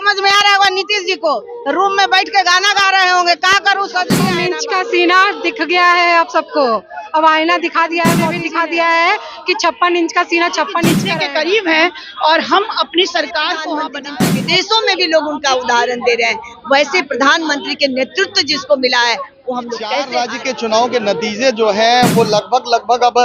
समझ में आ रहा होगा नीतीश जी को, रूम में बैठ के गाना गा रहे होंगे, क्या करूँ सच में। इंच का सीना दिख गया है अब सबको, अब आईना दिखा दिया है, मोदी दिखा दिया है कि 56 इंच का सीना 56 इंच के करीब है और हम अपनी सरकार को वहाँ बनाएंगे। विदेशों में भी लोग उनका उदाहरण दे रहे हैं। वैसे प्रधानमंत्री के नेतृत्व जिसको मिला है वो हम लोग 4 राज्य के चुनाव के नतीजे जो हैं वो लगभग अब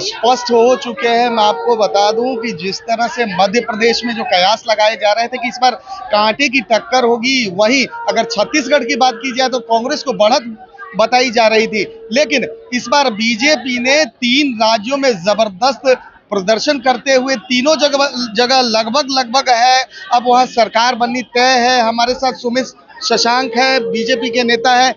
स्पष्ट हो चुके हैं। मैं आपको बता दूं कि जिस तरह से मध्य प्रदेश में जो कयास लगाए जा रहे थे कि इस बार कांटे की टक्कर होगी, वहीं अगर छत्तीसगढ़ की बात की जाए तो कांग्रेस को बढ़त बताई जा रही थी, लेकिन इस बार बीजेपी ने 3 राज्यों में जबरदस्त प्रदर्शन करते हुए तीनों जगह लगभग है अब वहां सरकार बननी तय है। हमारे साथ सुमित शशांक है, बीजेपी के नेता है।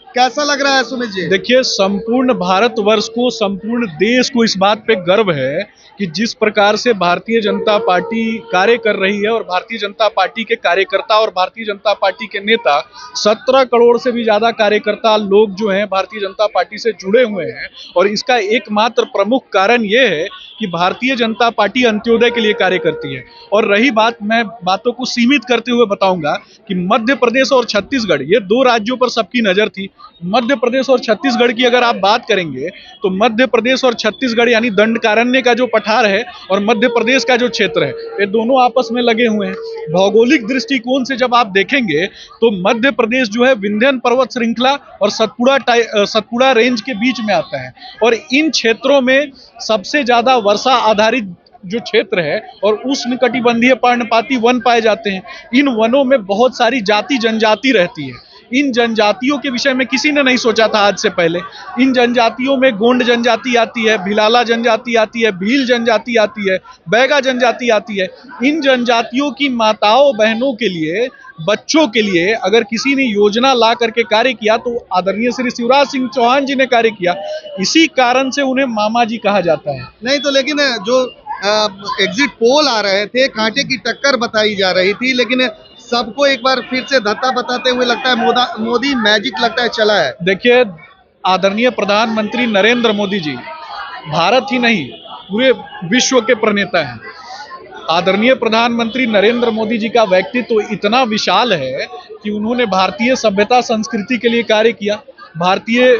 कैसा लग रहा है सुमित जी? देखिए, संपूर्ण भारतवर्ष को, संपूर्ण देश को इस बात पे गर्व है कि जिस प्रकार से भारतीय जनता पार्टी कार्य कर रही है और भारतीय जनता पार्टी के कार्यकर्ता और भारतीय जनता पार्टी के नेता 17 करोड़ से भी ज्यादा कार्यकर्ता लोग जो हैं भारतीय जनता पार्टी से जुड़े हुए हैं। और इसका एकमात्र प्रमुख कारण ये है कि भारतीय जनता पार्टी अंत्योदय के लिए कार्य करती है। और रही बात, मैं बातों को सीमित करते हुए बताऊंगा कि मध्य प्रदेश और छत्तीसगढ़, ये 2 राज्यों पर सबकी नजर थी। मध्य प्रदेश और छत्तीसगढ़ की अगर आप बात करेंगे तो मध्य प्रदेश और छत्तीसगढ़ यानी दंडकारण्य का जो पठार है और मध्य प्रदेश का जो क्षेत्र है, ये दोनों आपस में लगे हुए हैं। भौगोलिक दृष्टिकोण से जब आप देखेंगे तो मध्य प्रदेश जो है विंध्यन पर्वत श्रृंखला और सतपुड़ा रेंज के बीच में आता है और इन क्षेत्रों में सबसे ज्यादा वर्षा आधारित जो क्षेत्र है और उष्णकटिबंधीय पर्णपाती वन पाए जाते हैं। इन वनों में बहुत सारी जाति जनजाति रहती है। इन जनजातियों के विषय में किसी ने नहीं सोचा था आज से पहले। इन जनजातियों में गोंड जनजाति आती है, भिलाला जनजाति आती है, भील जनजाति आती है, बैगा जनजाति आती है। इन जनजातियों की माताओं बहनों के लिए, बच्चों के लिए अगर किसी ने योजना ला करके कार्य किया तो आदरणीय श्री शिवराज सिंह चौहान जी ने कार्य किया। इसी कारण से उन्हें मामा जी कहा जाता है। नहीं तो लेकिन जो एग्जिट पोल आ रहे थे, कांटे की टक्कर बताई जा रही थी, लेकिन सबको एक बार फिर से धत्ता बताते हुए लगता है मोदी मैजिक लगता है चला है। देखिए, आदरणीय प्रधानमंत्री नरेंद्र मोदी जी भारत ही नहीं पूरे विश्व के प्रणेता हैं। आदरणीय प्रधानमंत्री नरेंद्र मोदी जी का व्यक्तित्व तो इतना विशाल है कि उन्होंने भारतीय सभ्यता संस्कृति के लिए कार्य किया, भारतीय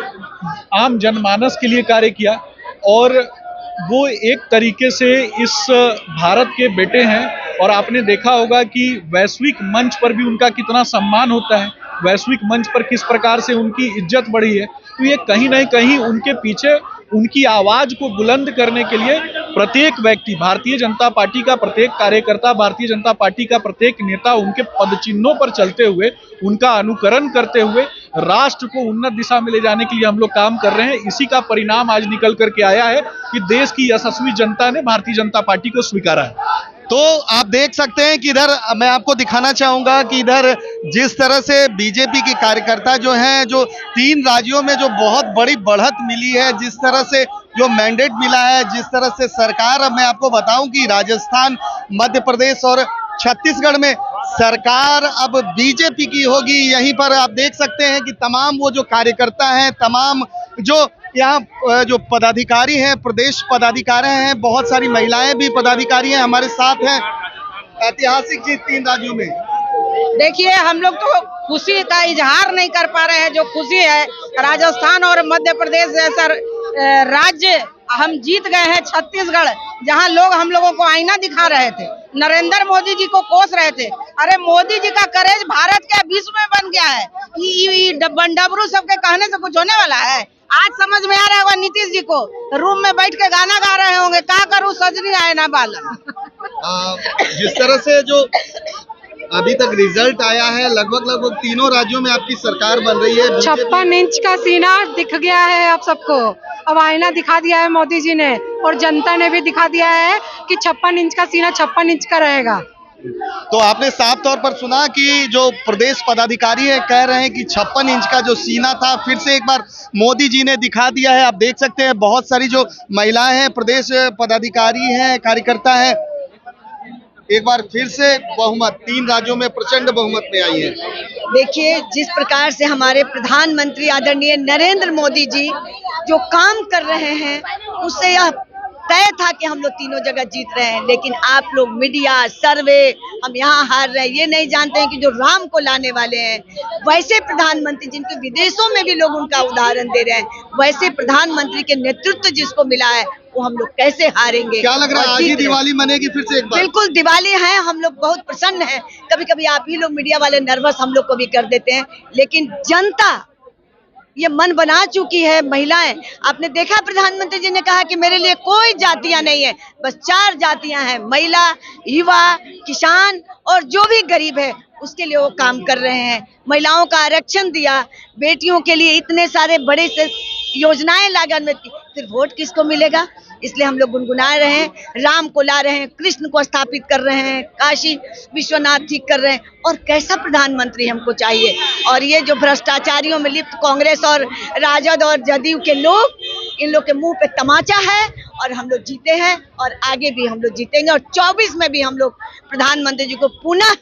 आम जनमानस के लिए कार्य किया और वो एक तरीके से इस भारत के बेटे हैं। और आपने देखा होगा कि वैश्विक मंच पर भी उनका कितना सम्मान होता है, वैश्विक मंच पर किस प्रकार से उनकी इज्जत बढ़ी है। तो ये कहीं ना कहीं उनके पीछे उनकी आवाज को बुलंद करने के लिए प्रत्येक व्यक्ति, भारतीय जनता पार्टी का प्रत्येक कार्यकर्ता, भारतीय जनता पार्टी का प्रत्येक नेता उनके पदचिन्हों पर चलते हुए, उनका अनुकरण करते हुए राष्ट्र को उन्नत दिशा में ले जाने के लिए हम लोग काम कर रहे हैं। इसी का परिणाम आज निकल करके आया है कि देश की यशस्वी जनता ने भारतीय जनता पार्टी को स्वीकारा है। तो आप देख सकते हैं कि इधर मैं आपको दिखाना चाहूंगा कि इधर जिस तरह से बीजेपी के कार्यकर्ता जो हैं, जो 3 राज्यों में जो बहुत बड़ी बढ़त मिली है, जिस तरह से जो मैंडेट मिला है, जिस तरह से सरकार, अब मैं आपको बताऊं कि राजस्थान, मध्य प्रदेश और छत्तीसगढ़ में सरकार अब बीजेपी की होगी। यहीं पर आप देख सकते हैं कि तमाम वो जो कार्यकर्ता हैं, तमाम जो यहाँ जो पदाधिकारी हैं, प्रदेश पदाधिकारी हैं, बहुत सारी महिलाएं भी पदाधिकारी हैं हमारे साथ हैं। ऐतिहासिक जीत 3 राज्यों में। देखिए, हम लोग तो खुशी का इजहार नहीं कर पा रहे हैं। जो खुशी है, राजस्थान और मध्य प्रदेश जैसा राज्य हम जीत गए हैं। छत्तीसगढ़, जहां लोग हम लोगों को आईना दिखा रहे थे, नरेंद्र मोदी जी को कोस रहे थे। अरे मोदी जी का करेज भारत के विश्व में बन गया है। डबरू सबके कहने से कुछ होने वाला है? आज समझ में आ रहा होगा नीतीश जी को, रूम में बैठ के गाना गा रहे होंगे, क्या करूँ सजनी आए ना बालन। जिस तरह से जो अभी तक रिजल्ट आया है, लगभग तीनों राज्यों में आपकी सरकार बन रही है। 56 इंच का सीना दिख गया है अब सबको, अब आईना दिखा दिया है मोदी जी ने और जनता ने भी दिखा दिया है कि 56 इंच का सीना 56 इंच का रहेगा। तो आपने साफ तौर पर सुना कि जो प्रदेश पदाधिकारी है कह रहे हैं कि 56 इंच का जो सीना था फिर से एक बार मोदी जी ने दिखा दिया है। आप देख सकते हैं बहुत सारी जो महिलाएं हैं, प्रदेश पदाधिकारी हैं, कार्यकर्ता हैं, एक बार फिर से बहुमत 3 राज्यों में प्रचंड बहुमत में आई है। देखिए, जिस प्रकार से हमारे प्रधानमंत्री आदरणीय नरेंद्र मोदी जी जो काम कर रहे हैं, उससे यह तय था कि हम लोग तीनों जगह जीत रहे हैं, लेकिन आप लोग मीडिया सर्वे हम यहाँ हार रहे हैं, ये नहीं जानते हैं कि जो राम को लाने वाले हैं, वैसे प्रधानमंत्री जिनके विदेशों में भी लोग उनका उदाहरण दे रहे हैं, वैसे प्रधानमंत्री के नेतृत्व जिसको मिला है, वो हम लोग कैसे हारेंगे। क्या लग रहा है आज ही दिवाली मनेगी फिर से एक बार? बिल्कुल दिवाली है, हम लोग बहुत प्रसन्न हैं। कभी कभी आप ही लोग मीडिया वाले नर्वस हम लोग को भी कर देते हैं, लेकिन जनता ये मन बना चुकी है। महिलाएं, आपने देखा प्रधानमंत्री जी ने कहा कि मेरे लिए कोई जातियां नहीं है, बस 4 जातियां हैं, महिला, युवा, किसान और जो भी गरीब है, उसके लिए वो काम कर रहे हैं। महिलाओं का आरक्षण दिया, बेटियों के लिए इतने सारे बड़े से योजनाएं लागू में, फिर वोट किसको मिलेगा? इसलिए हम लोग गुनगुना रहे हैं, राम को ला रहे हैं, कृष्ण को स्थापित कर रहे हैं, काशी विश्वनाथ ठीक कर रहे हैं, और कैसा प्रधानमंत्री हमको चाहिए। और ये जो भ्रष्टाचारियों में लिप्त कांग्रेस और राजद और जदयू के लोग, इन लोग के मुंह पे तमाचा है, और हम लोग जीते हैं और आगे भी हम लोग जीतेंगे, और 24 में भी हम लोग प्रधानमंत्री जी को पुनः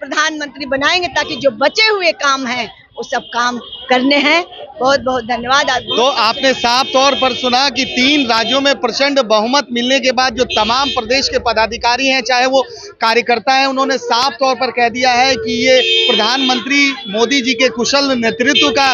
प्रधानमंत्री बनाएंगे, ताकि जो बचे हुए काम हैं वो सब काम करने हैं। बहुत बहुत धन्यवाद। तो आपने साफ तौर पर सुना कि 3 राज्यों में प्रचंड बहुमत मिलने के बाद जो तमाम प्रदेश के पदाधिकारी हैं, चाहे वो कार्यकर्ता हैं, उन्होंने साफ तौर पर कह दिया है कि ये प्रधानमंत्री मोदी जी के कुशल नेतृत्व का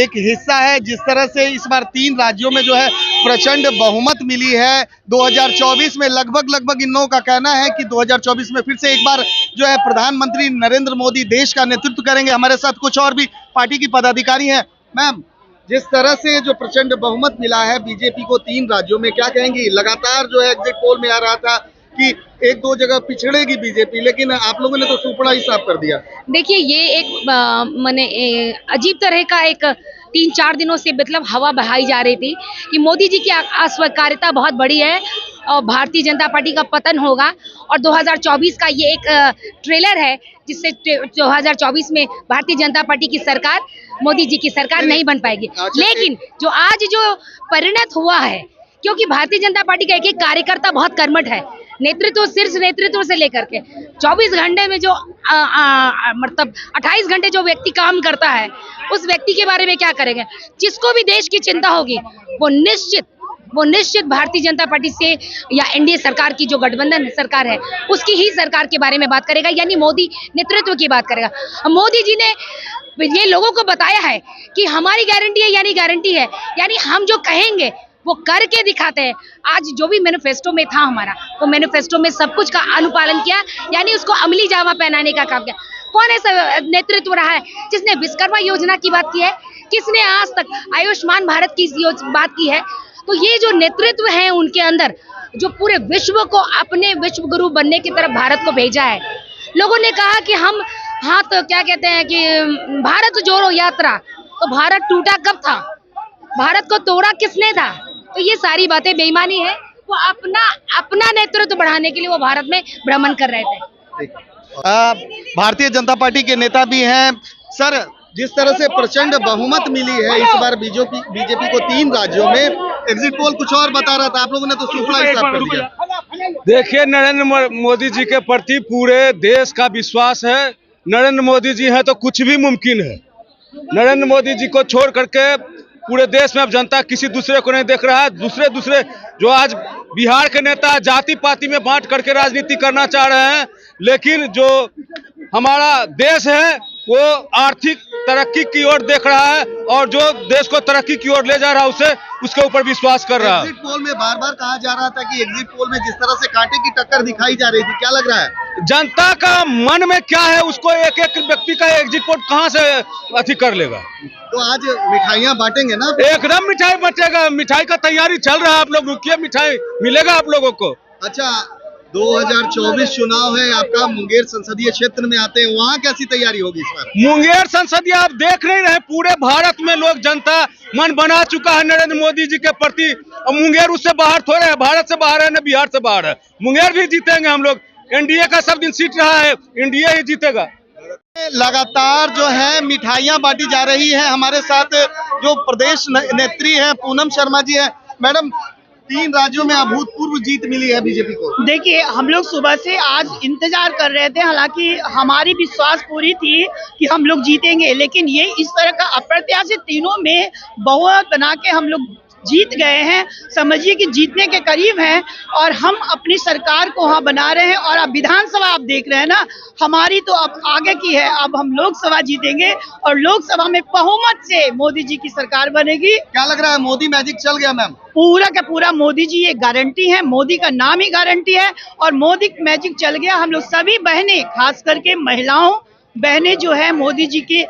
एक हिस्सा है। जिस तरह से इस बार 3 राज्यों में जो है प्रचंड बहुमत मिली है, 2024 में लगभग इन लोगों का कहना है कि 2024 में फिर से एक बार जो है प्रधानमंत्री नरेंद्र मोदी देश का नेतृत्व करेंगे। हमारे साथ कुछ और भी पार्टी की पदाधिकारी हैं। मैम, जिस तरह से जो प्रचंड बहुमत मिला है बीजेपी को 3 राज्यों में, क्या कहेंगी? लगातार जो है एग्जिट पोल में आ रहा था कि 1-2 जगह पिछड़ेगी बीजेपी, लेकिन आप लोगों ने तो सुपड़ा ही साफ कर दिया। देखिए, ये एक माने अजीब तरह का एक 3-4 दिनों से मतलब हवा बहाई जा रही थी कि मोदी जी की अस्वीकार्यता बहुत बड़ी है और भारतीय जनता पार्टी का पतन होगा, और 2024 का ये एक ट्रेलर है जिससे 2024 में भारतीय जनता पार्टी की सरकार, मोदी जी की सरकार नहीं बन पाएगी। लेकिन जो आज जो परिणत हुआ है, क्योंकि भारतीय जनता पार्टी का एक कार्यकर्ता बहुत कर्मठ है, नेतृत्व, शीर्ष नेतृत्व से लेकर के 24 घंटे में जो मतलब 28 घंटे जो व्यक्ति काम करता है, उस व्यक्ति के बारे में क्या करेंगे? जिसको भी देश की चिंता होगी वो निश्चित भारतीय जनता पार्टी से या एनडीए सरकार की जो गठबंधन सरकार है उसकी ही सरकार के बारे में बात करेगा, यानी मोदी नेतृत्व की बात करेगा। मोदी जी ने ये लोगों को बताया है कि हमारी गारंटी है, यानी गारंटी है, यानी हम जो कहेंगे वो करके दिखाते हैं। आज जो भी मैनिफेस्टो में था हमारा, वो मैनिफेस्टो में सब कुछ का अनुपालन किया, यानी उसको अमली जामा पहनाने का काम किया। कौन ऐसा नेतृत्व रहा है जिसने विश्वकर्मा योजना की बात की है? किसने आज तक आयुष्मान भारत की बात की है? तो ये जो नेतृत्व है उनके अंदर, जो पूरे विश्व को अपने विश्व गुरु बनने की तरफ भारत को भेजा है। लोगों ने कहा कि हम तो क्या कहते हैं कि भारत जोड़ो यात्रा, तो भारत टूटा कब था? भारत को तोड़ा किसने था? तो ये सारी बातें बेईमानी है। वो अपना नेतृत्व बढ़ाने के लिए वो भारत में भ्रमण कर रहे थे। भारतीय जनता पार्टी के नेता भी हैं। सर, जिस तरह से प्रचंड बहुमत मिली है इस बार बीजेपी को 3 राज्यों में, एग्जिट पोल कुछ और बता रहा था, आप लोगों ने तो सुपड़ा ही साफ कर दिया। देखिए, नरेंद्र मोदी जी के प्रति पूरे देश का विश्वास है। नरेंद्र मोदी जी हैं तो कुछ भी मुमकिन है। नरेंद्र मोदी जी को छोड़ करके पूरे देश में अब जनता किसी दूसरे को नहीं देख रहा है। दूसरे जो आज बिहार के नेता जाति पाति में बांट करके राजनीति करना चाह रहे हैं, लेकिन जो हमारा देश है वो आर्थिक तरक्की की ओर देख रहा है, और जो देश को तरक्की की ओर ले जा रहा है उसके ऊपर विश्वास कर रहा है। एग्जिट पोल में बार-बार कहा जा रहा था कि एग्जिट पोल में जिस तरह से कांटे की टक्कर दिखाई जा रही थी, क्या लग रहा है जनता का मन में क्या है उसको एक व्यक्ति का एग्जिट पोल कहां से अथी कर लेगा? तो आज मिठाइयाँ बांटेंगे ना? एकदम मिठाई बचेगा, मिठाई का तैयारी चल रहा है। आप लोग रुकिए, मिठाई मिलेगा आप लोगों को। अच्छा, 2024 चुनाव है, आपका मुंगेर संसदीय क्षेत्र में आते हैं, वहाँ कैसी तैयारी होगी इस बार? मुंगेर संसदीय आप देख नहीं रहे, पूरे भारत में लोग, जनता मन बना चुका है नरेंद्र मोदी जी के प्रति। और मुंगेर उससे बाहर थोड़े है, भारत से बाहर है न बिहार से बाहर है। मुंगेर भी जीतेंगे हम लोग। एनडीए का सब दिन सीट रहा है, एनडीए ही जीतेगा। लगातार जो है मिठाइयाँ बांटी जा रही है। हमारे साथ जो प्रदेश नेत्री है पूनम शर्मा जी है। मैडम, 3 राज्यों में अभूतपूर्व जीत मिली है बीजेपी को। देखिए, हम लोग सुबह से आज इंतजार कर रहे थे, हालांकि हमारी विश्वास पूरी थी कि हम लोग जीतेंगे, लेकिन ये इस तरह का अप्रत्याशित तीनों में बहुमत बना के हम लोग जीत गए हैं, समझिए कि जीतने के करीब हैं और हम अपनी सरकार को वहाँ बना रहे हैं। और अब विधानसभा आप देख रहे हैं ना, हमारी तो अब आगे की है, अब हम लोकसभा जीतेंगे और लोकसभा में बहुमत से मोदी जी की सरकार बनेगी। क्या लग रहा है, मोदी मैजिक चल गया मैम? पूरा का पूरा मोदी जी ये गारंटी है, मोदी का नाम ही गारंटी है और मोदी मैजिक चल गया। हम लोग सभी बहनें, खास करके महिलाओं बहनें जो है मोदी जी के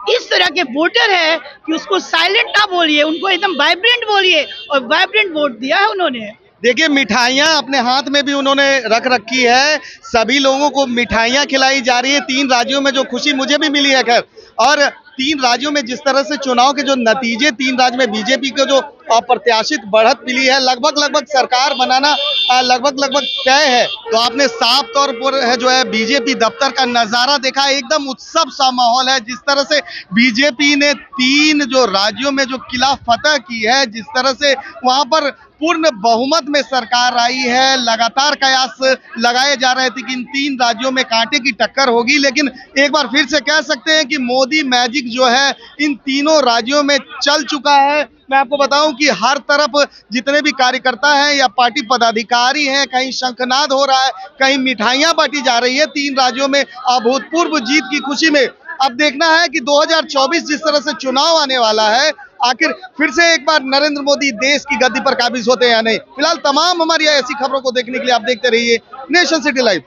इस तरह के वोटर है कि उसको साइलेंट ना बोलिए, उनको एकदम वाइब्रेंट बोलिए और वाइब्रेंट वोट दिया है उन्होंने। देखिए, मिठाइयाँ अपने हाथ में भी उन्होंने रख रखी है, सभी लोगों को मिठाइयाँ खिलाई जा रही है। 3 राज्यों में जो खुशी मुझे भी मिली है खैर, और 3 राज्यों में जिस तरह से चुनाव के जो नतीजे 3 राज्य में बीजेपी को जो अप्रत्याशित बढ़त मिली है, लगभग सरकार बनाना लगभग तय है। तो आपने साफ तौर पर है जो है बीजेपी दफ्तर का नजारा देखा, एकदम उत्सव सा माहौल है। जिस तरह से बीजेपी ने 3 जो राज्यों में जो किला फतह की है, जिस तरह से वहां पर पूर्ण बहुमत में सरकार आई है, लगातार कयास लगाए जा रहे थे कि इन 3 राज्यों में कांटे की टक्कर होगी, लेकिन एक बार फिर से कह सकते हैं कि मोदी मैजिक जो है इन तीनों राज्यों में चल चुका है। मैं आपको बताऊं कि हर तरफ जितने भी कार्यकर्ता हैं या पार्टी पदाधिकारी हैं, कहीं शंखनाद हो रहा है, कहीं मिठाइयां बांटी जा रही है 3 राज्यों में अभूतपूर्व जीत की खुशी में। अब देखना है कि 2024 जिस तरह से चुनाव आने वाला है, आखिर फिर से एक बार नरेंद्र मोदी देश की गद्दी पर काबिज होते हैं या नहीं। फिलहाल तमाम हमारी ऐसी खबरों को देखने के लिए आप देखते रहिए नेशन सिटी लाइव।